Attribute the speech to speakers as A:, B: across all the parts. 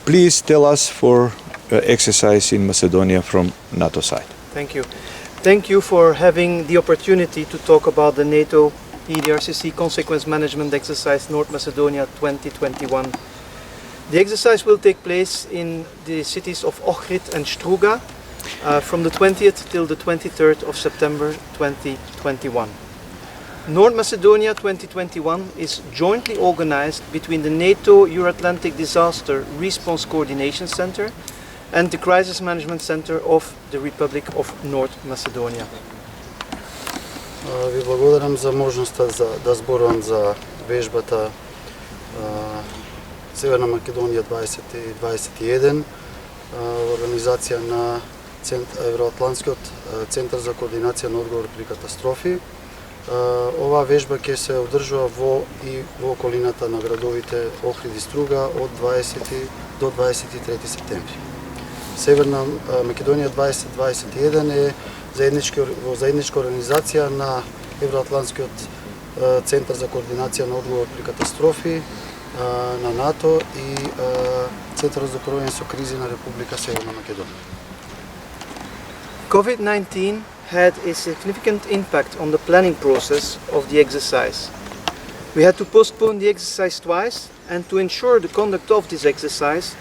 A: Please tell us for exercise in Macedonia from NATO side.
B: Thank you. Thank you for having the opportunity to talk about the NATO EDRCC Consequence Management Exercise North Macedonia 2021. The exercise will take place in the cities of Ohrid and Struga from the 20th till the 23rd of September 2021. North Macedonia 2021 is jointly organized between the NATO Euro-Atlantic Disaster Response Coordination Center and the Crisis Management Center of the Republic of North Macedonia.
C: Ви благодарам за можноста да зборувам за вежбата Северна Македонија 2021, организација на Евроатлантскиот центар за координација на одговор при катастрофи. Оваа вежба ќе се одржува во околината на градовите Охрид и Струга од 20 до 23 септември. Северна Македонија 2021 е заедничка организација на Евроатлантскиот центар за координација на одговор при катастрофи на НАТО и Центарот за управување со кризи на Република Северна Македонија.
B: COVID-19 had a significant impact on the planning process of the exercise. We had to postpone the exercise twice, and to ensure the conduct of this exercise,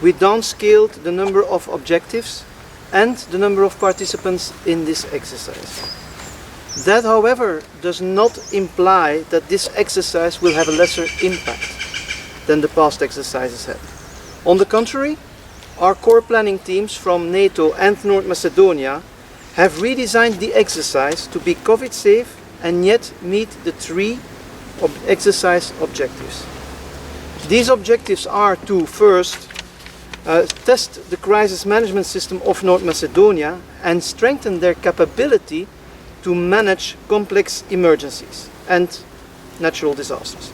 B: we downscaled the number of objectives and the number of participants in this exercise. That, however, does not imply that this exercise will have a lesser impact than the past exercises had. On the contrary, our core planning teams from NATO and North Macedonia have redesigned the exercise to be COVID safe and yet meet the three exercise objectives. These objectives are to first test the crisis management system of North Macedonia and strengthen their capability to manage complex emergencies and natural disasters.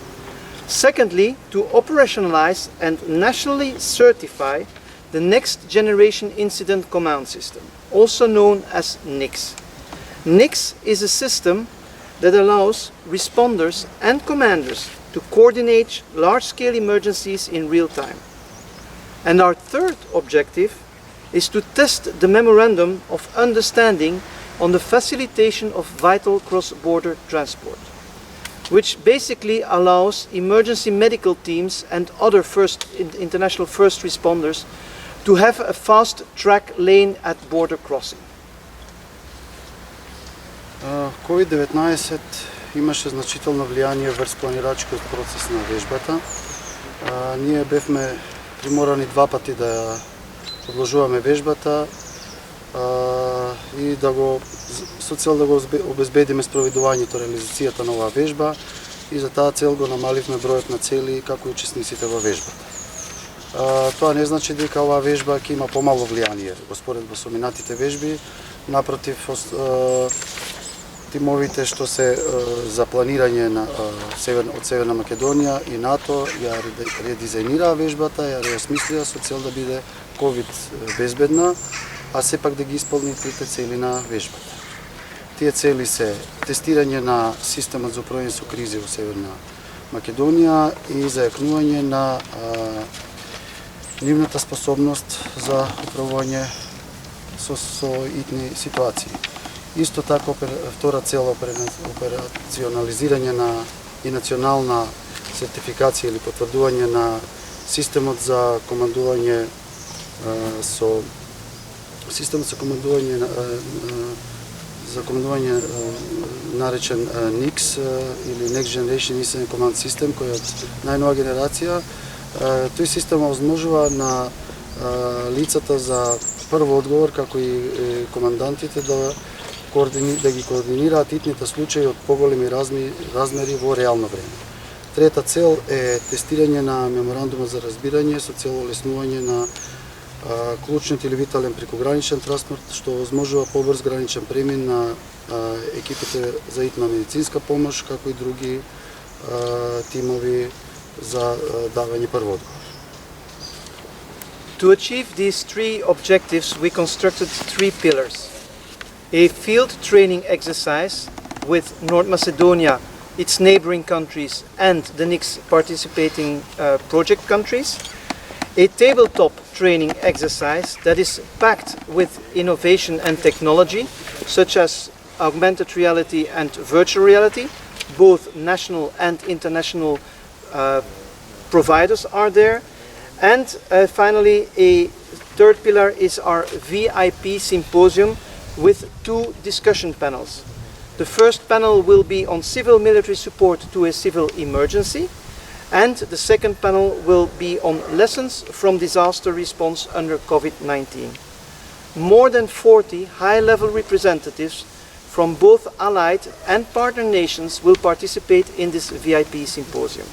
B: Secondly, to operationalize and nationally certify the Next Generation Incident Command System, also known as NICS. NICS is a system that allows responders and commanders to coordinate large-scale emergencies in real time. And our third objective is to test the Memorandum of Understanding on the facilitation of vital cross-border transport, which basically allows emergency medical teams and other international first responders to have a fast track lane at border crossing.
C: COVID-19 имаше значително влијание врз планирачкиот процес на вежбата. Ние бевме приморани два пати да ја одложуваме вежбата и со цел да го обезбедиме спроведувањето, реализацијата на оваа вежба, и за таа цел го намаливме бројот на цели како и учесниците во вежбата. Тоа не значи дека оваа вежба ќе има помало влијание во споредба со минатите вежби. Напротив, тимовите што се за планирање од Северна Македонија и НАТО ја редизајнираа вежбата, ја реосмислија со цел да биде ковид безбедна, а сепак да ги исполни трите цели на вежбата. Тие цели се тестирање на системот за управување со кризи во Северна Македонија и зајакнување на нивната способност за управување со итни ситуации. Исто така, втора цел, операционализирање на и национална сертификација или потврдување на системот за командување наречен NICS или Next Generation Incident Command System, кој е од најнова генерација. Тој систем овозможува на лицата за прво одговор, како и командантите, да ги координираат итните случаи од поголеми размери во реално време. Трета цел е тестирање на меморандума за разбирање со цел олеснување на клучниот или витален прекограничен транспорт, што овозможува побрз граничен премин на екипите за итна медицинска помош, како и други тимови за давање прво одговор.
B: To achieve these three objectives, we constructed three pillars. A field training exercise with North Macedonia, its neighboring countries and the NICS participating project countries. a tabletop training exercise that is packed with innovation and technology, such as augmented reality and virtual reality. Both national and international providers are there. And finally, a third pillar is our VIP symposium with 2 discussion panels. The first panel will be on civil military support to a civil emergency, and the second panel will be on lessons from disaster response under COVID-19. More than 40 high-level representatives from both allied and partner nations will participate in this VIP symposium.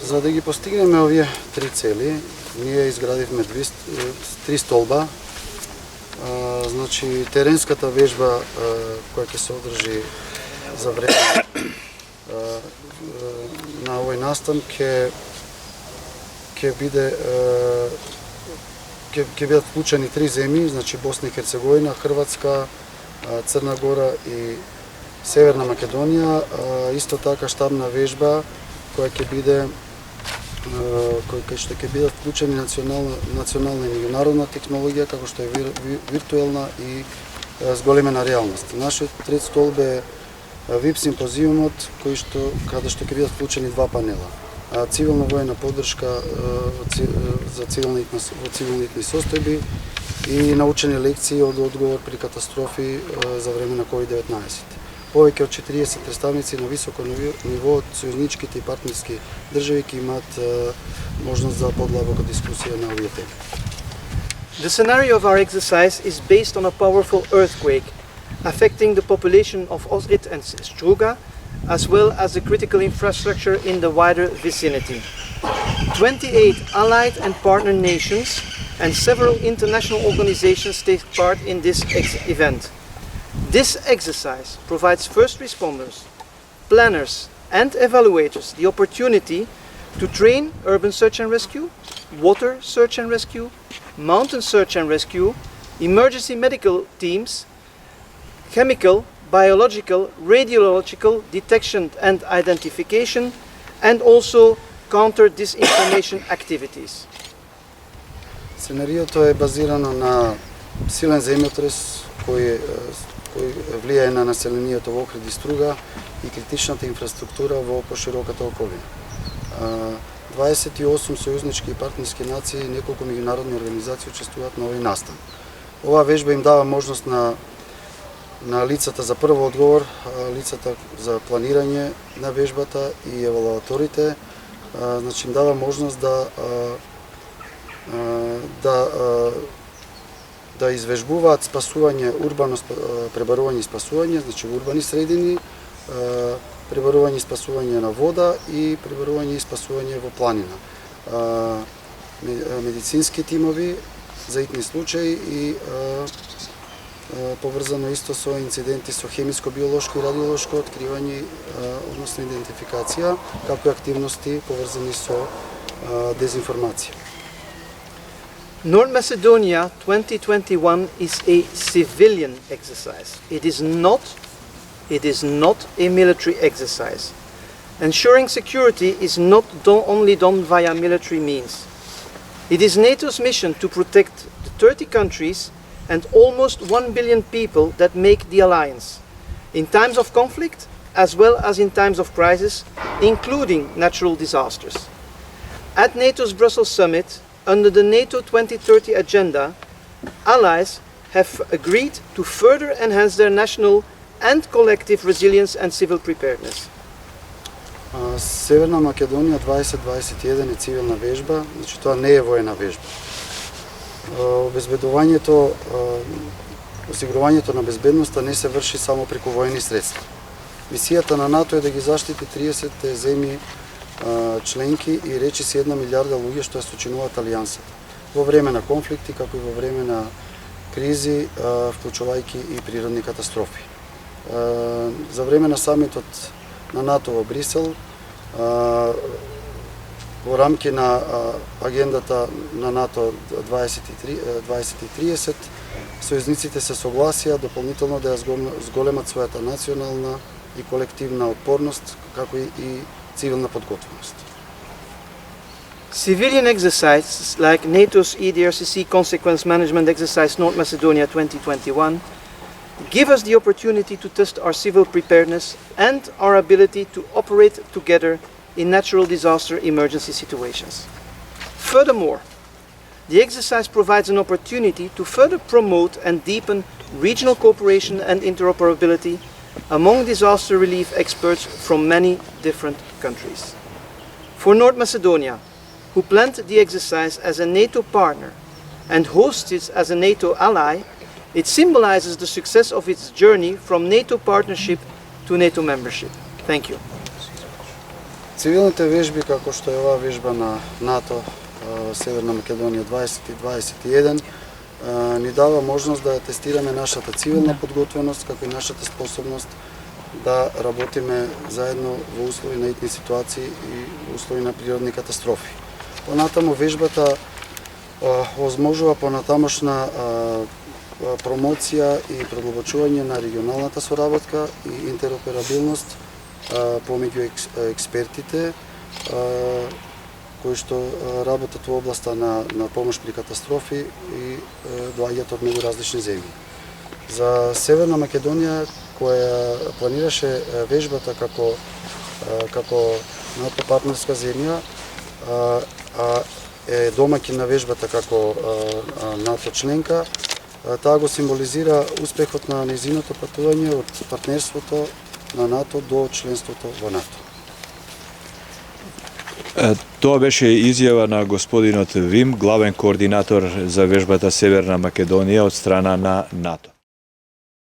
C: За да ги постигнеме овие 3 цели, ние изградивме 3 столба. Значи теренската вежба која ќе се одржи за време на овој настан ќе бидат вклучени 3 земји, значи Босна и Херцеговина, Хрватска, Црна Гора и Северна Македонија. Исто така штабна вежба која ќе биде кој што ќе бидат вклучени национална и меѓународна технологија, како што е виртуелна и зголемена реалност. Нашиот трет столб е VIP симпозиумот, каде што ќе бидат вклучени 2 панела. Цивилна војна поддршка за цивилните состојби и научени лекции од одговор при катастрофи за време на COVID-19. Повеќе од 40 представници на високо ниво од сојузничките и партнерски држави ќе имаат можност за подлабока дискусија на овие теми.
B: The scenario of our exercise is based on a powerful earthquake affecting the population of Ohrid and Struga, as well as the critical infrastructure in the wider vicinity. 28 allied and partner nations and several international organizations take part in this event. This exercise provides first responders, planners and evaluators the opportunity to train urban search and rescue, water search and rescue, mountain search and rescue, emergency medical teams, chemical, biological, radiological detection and identification, and also counter disinformation activities.
C: Сценариото е базирано на силен земјотрес кој влијае на населението во Охрид и Струга и критичната инфраструктура во пошироката околина. 28 сојузнички и партнерски нации и неколку меѓународни организации учествуваат на овој настан. Оваа вежба им дава можност на лицата за прво одговор, лицата за планирање на вежбата и евалуаторите, значи им дава можност да извежбуваат спасување, урбано пребарување и спасување, значи во урбани средини, пребарување и спасување на вода и пребарување и спасување во планина. Медицински тимови за итни случаи и поврзано исто со инциденти со хемиско-биолошко и радиолошко откривање, односно идентификација, како и активности поврзани со дезинформација.
B: North Macedonia 2021 is a civilian exercise. It is not a military exercise. Ensuring security is not only done via military means. It is NATO's mission to protect the 30 countries and almost 1 billion people that make the alliance, in times of conflict as well as in times of crisis, including natural disasters. At NATO's Brussels summit, under the NATO 2030 agenda, allies have agreed to further enhance their national and collective resilience and civil preparedness.
C: Северна Македонија 2021 е цивилна вежба, значи тоа не е воена вежба. Осигурувањето на безбедноста не се врши само преку воени средства. Мисијата на НАТО е да ги заштити 30 земји членки и речиси 1 милиарда луѓе што ја сочинуваат алијансата во време на конфликти, како и во време на кризи, вклучувајќи и природни катастрофи. За време на самитот на НАТО во Брисел, во рамки на агендата на НАТО 2030, сојузниците се согласија дополнително да ја зголемат својата национална и колективна отпорност, како и цивилна подготвеност.
B: Civilian exercises like NATO's EDRCC Consequence Management Exercise North Macedonia 2021 give us the opportunity to test our civil preparedness and our ability to operate together in natural disaster emergency situations. Furthermore, the exercise provides an opportunity to further promote and deepen regional cooperation and interoperability among disaster relief experts from many different countries. For North Macedonia, who planned the exercise as a NATO partner and hosts it as a NATO ally, it symbolizes the success of its journey from NATO partnership to NATO membership. Thank you.
C: Цивилните вежби, како што е оваа вежба на НАТО Северна Македонија 2021, ни дава можност да тестираме нашата цивилна подготвеност, како и нашата способност да работиме заедно во услови на итни ситуации и услови на природни катастрофи. Понатаму вежбата овозможува понатамошна промоција и продлабочување на регионалната соработка и интероперабилност помеѓу експертите кои што работат во областа на помош при катастрофи и доаѓаат од многу различни земји. За Северна Македонија, која планираше вежбата како НАТО партнерска земја, е домаќин на вежбата како НАТО членка, таа го символизира успехот на нејзиното патување од партнерството на НАТО до членството во НАТО.
A: Тоа беше изјава на господинот Вим, главен координатор за вежбата Северна Македонија од страна на НАТО.